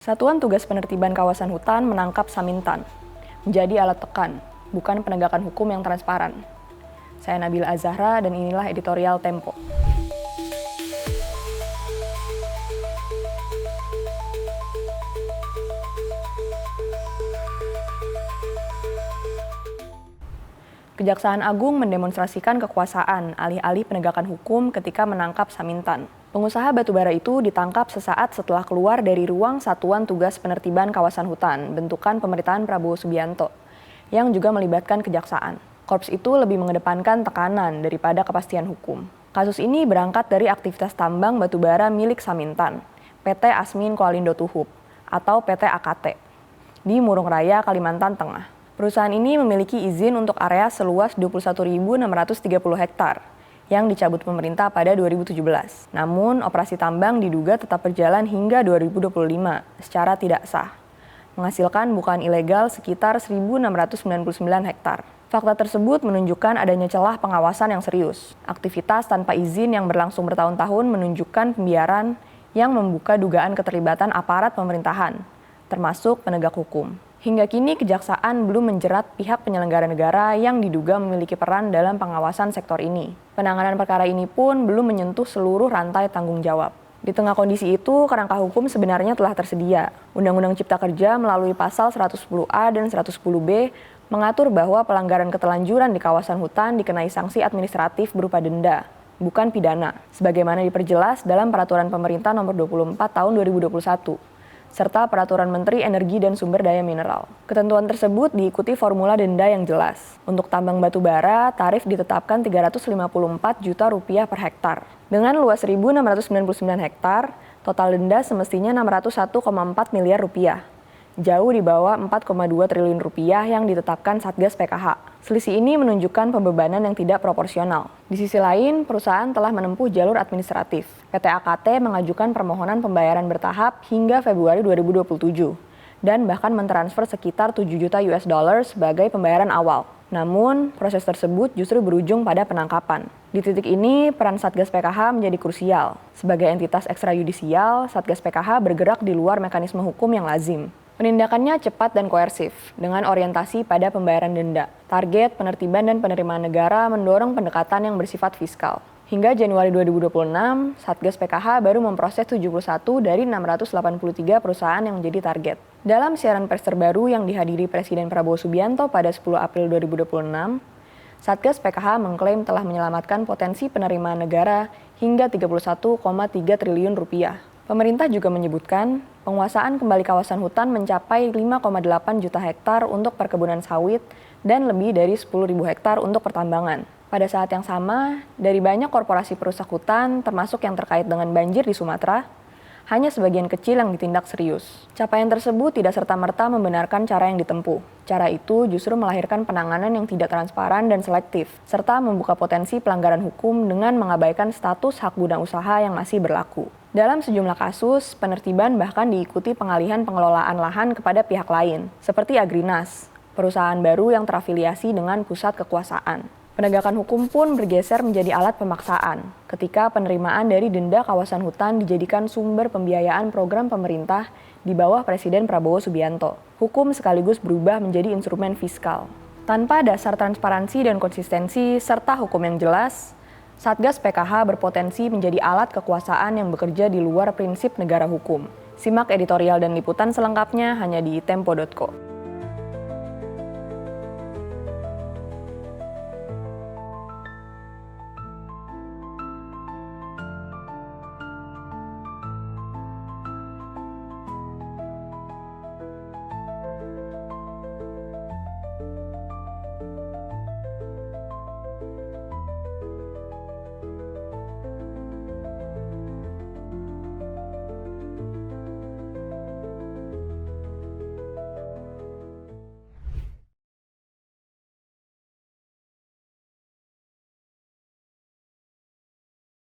Satuan Tugas Penertiban Kawasan Hutan menangkap Samintan, menjadi alat tekan, bukan penegakan hukum yang transparan. Saya Nabila Azahra dan inilah editorial Tempo. Kejaksaan Agung mendemonstrasikan kekuasaan alih-alih penegakan hukum ketika menangkap Samintan. Pengusaha batubara itu ditangkap sesaat setelah keluar dari ruang Satuan Tugas Penertiban Kawasan Hutan, bentukan pemerintahan Prabowo Subianto, yang juga melibatkan kejaksaan. Korps itu lebih mengedepankan tekanan daripada kepastian hukum. Kasus ini berangkat dari aktivitas tambang batubara milik Samintan, PT Asmin Kualindo Tuhub, atau PT AKT, di Murung Raya, Kalimantan Tengah. Perusahaan ini memiliki izin untuk area seluas 21.630 hektar yang dicabut pemerintah pada 2017. Namun, operasi tambang diduga tetap berjalan hingga 2025 secara tidak sah, menghasilkan bukaan ilegal sekitar 1.699 hektar. Fakta tersebut menunjukkan adanya celah pengawasan yang serius. Aktivitas tanpa izin yang berlangsung bertahun-tahun menunjukkan pembiaran yang membuka dugaan keterlibatan aparat pemerintahan, termasuk penegak hukum. Hingga kini kejaksaan belum menjerat pihak penyelenggara negara yang diduga memiliki peran dalam pengawasan sektor ini. Penanganan perkara ini pun belum menyentuh seluruh rantai tanggung jawab. Di tengah kondisi itu, kerangka hukum sebenarnya telah tersedia. Undang-Undang Cipta Kerja melalui pasal 110A dan 110B mengatur bahwa pelanggaran ketelanjuran di kawasan hutan dikenai sanksi administratif berupa denda, bukan pidana, sebagaimana diperjelas dalam Peraturan Pemerintah Nomor 24 Tahun 2021. Serta Peraturan Menteri Energi dan Sumber Daya Mineral. Ketentuan tersebut diikuti formula denda yang jelas. Untuk tambang batu bara, tarif ditetapkan Rp354 juta per hektar. Dengan luas 1.699 hektar, total denda semestinya Rp601,4 miliar. Jauh di bawah Rp4,2 triliun yang ditetapkan Satgas PKH. Selisih ini menunjukkan pembebanan yang tidak proporsional. Di sisi lain, perusahaan telah menempuh jalur administratif. PT AKT mengajukan permohonan pembayaran bertahap hingga Februari 2027 dan bahkan mentransfer sekitar 7 juta sebagai pembayaran awal. Namun, proses tersebut justru berujung pada penangkapan. Di titik ini, peran Satgas PKH menjadi krusial. Sebagai entitas ekstrayudisial, Satgas PKH bergerak di luar mekanisme hukum yang lazim. Penindakannya cepat dan koersif, dengan orientasi pada pembayaran denda. Target, penertiban, dan penerimaan negara mendorong pendekatan yang bersifat fiskal. Hingga Januari 2026, Satgas PKH baru memproses 71 dari 683 perusahaan yang menjadi target. Dalam siaran pers terbaru yang dihadiri Presiden Prabowo Subianto pada 10 April 2026, Satgas PKH mengklaim telah menyelamatkan potensi penerimaan negara hingga Rp31,3 triliun. Pemerintah juga menyebutkan penguasaan kembali kawasan hutan mencapai 5,8 juta hektar untuk perkebunan sawit dan lebih dari 10.000 hektar untuk pertambangan. Pada saat yang sama, dari banyak korporasi perusak hutan, termasuk yang terkait dengan banjir di Sumatera, hanya sebagian kecil yang ditindak serius. Capaian tersebut tidak serta-merta membenarkan cara yang ditempuh. Cara itu justru melahirkan penanganan yang tidak transparan dan selektif, serta membuka potensi pelanggaran hukum dengan mengabaikan status hak guna usaha yang masih berlaku. Dalam sejumlah kasus, penertiban bahkan diikuti pengalihan pengelolaan lahan kepada pihak lain, seperti Agrinas, perusahaan baru yang terafiliasi dengan pusat kekuasaan. Penegakan hukum pun bergeser menjadi alat pemaksaan, ketika penerimaan dari denda kawasan hutan dijadikan sumber pembiayaan program pemerintah di bawah Presiden Prabowo Subianto. Hukum sekaligus berubah menjadi instrumen fiskal. Tanpa dasar transparansi dan konsistensi, serta hukum yang jelas, Satgas PKH berpotensi menjadi alat kekuasaan yang bekerja di luar prinsip negara hukum. Simak editorial dan liputan selengkapnya hanya di tempo.co.